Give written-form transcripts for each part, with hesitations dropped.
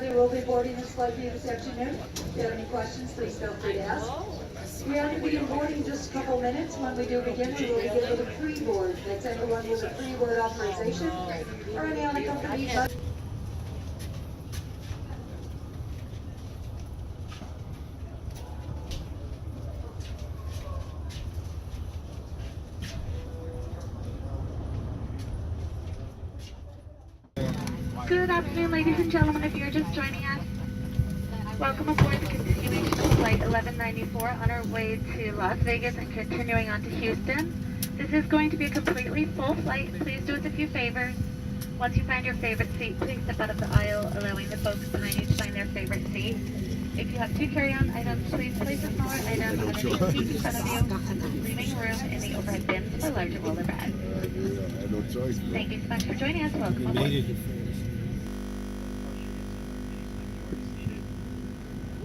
we will be boarding this flight for you this afternoon. If you have any questions, please feel free to ask. We are to begin boarding in just a couple minutes. When we do begin, we will begin with a pre-board. That's anyone with a pre-board authorization or any unaccompanied by. Good afternoon, ladies and gentlemen. If you're just joining us, welcome aboard the continuation of Flight 1194 on our way to Las Vegas and continuing on to Houston. This is going to be a completely full flight. Please do us a few favors. Once you find your favorite seat, please step out of the aisle, allowing the folks behind you to find their favorite seat. If you have two carry-on items, please place a smaller item underneath the seat in front of you, leaving room in the overhead bins for larger roller bags. Thank you so much for joining us. Welcome aboard.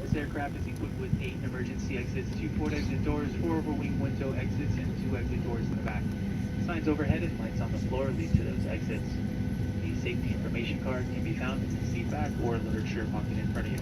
This aircraft is equipped with 8 emergency exits, 2 forward exit doors, 4 overwing window exits, and 2 exit doors in the back. Signs overhead and lights on the floor lead to those exits. The safety information card can be found in the seat back or literature pocket in front of you.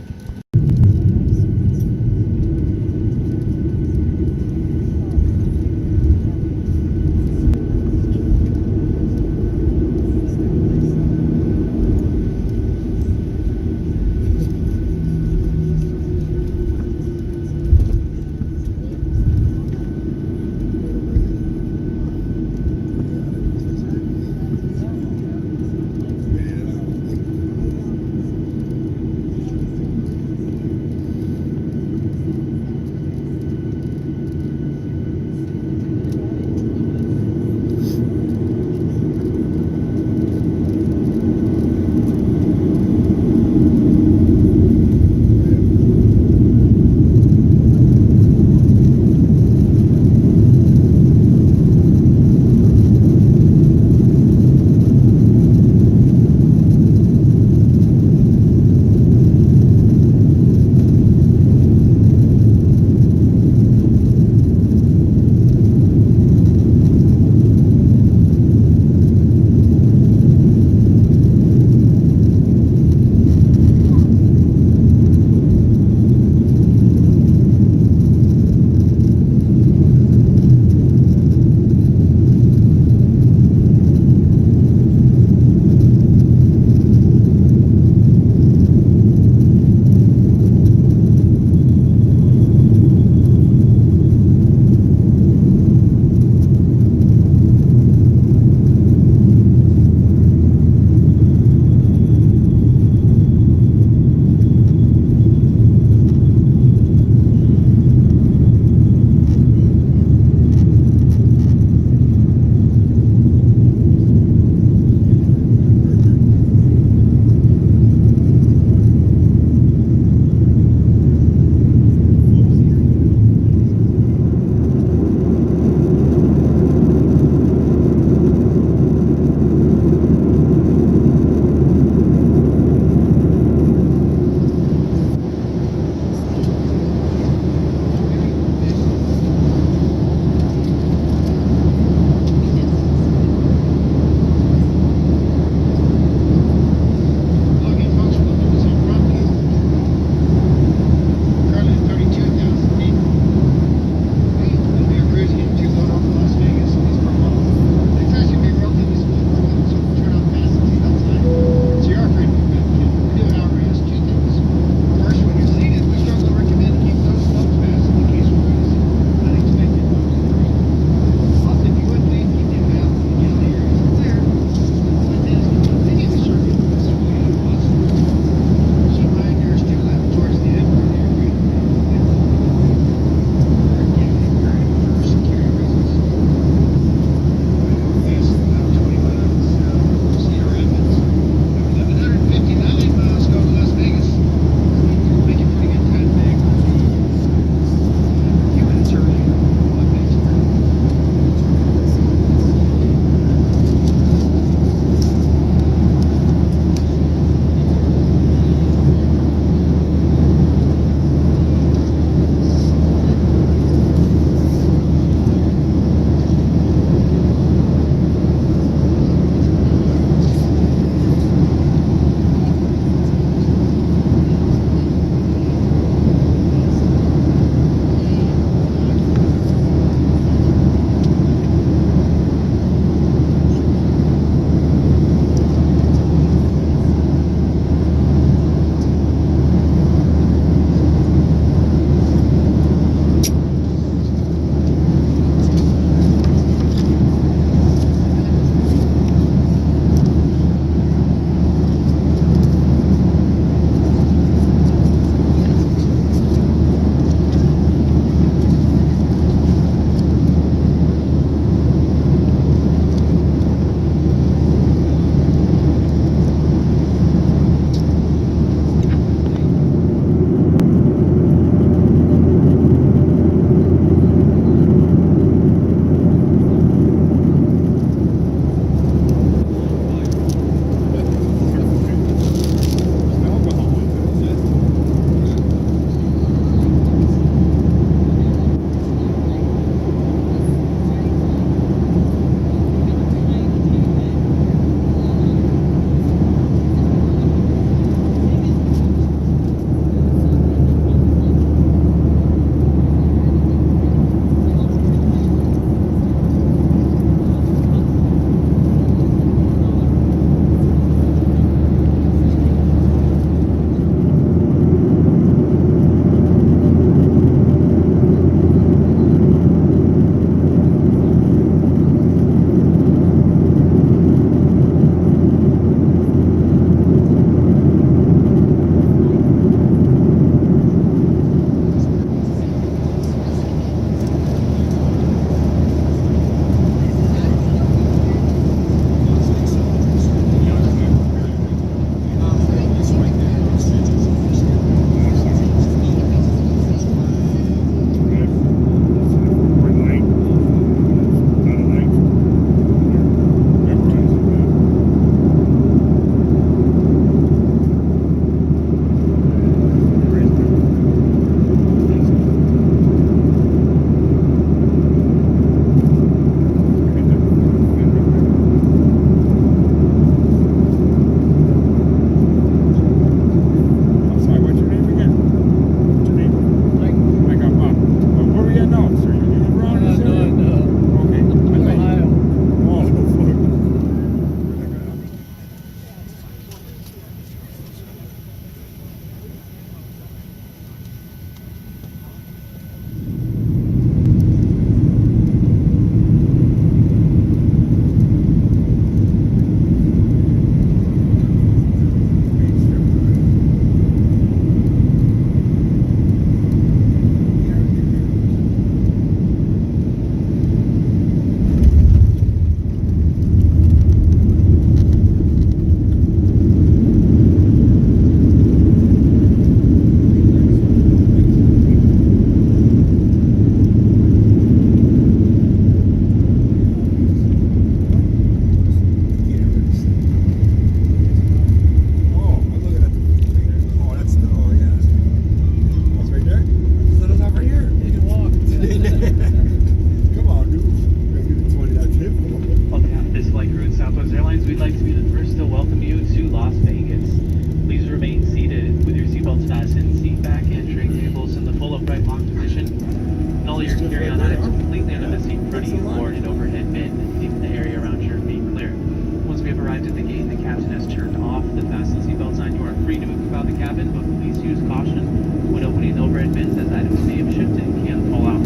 out of the cabin, but please use caution when opening the overhead bins as items may have shifted and can fall out.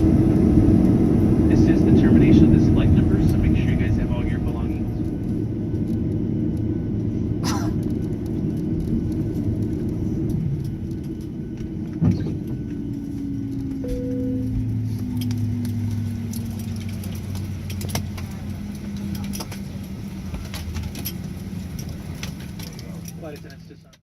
This is the termination of this flight number, so make sure you guys have all your belongings. Flight attendants disarm.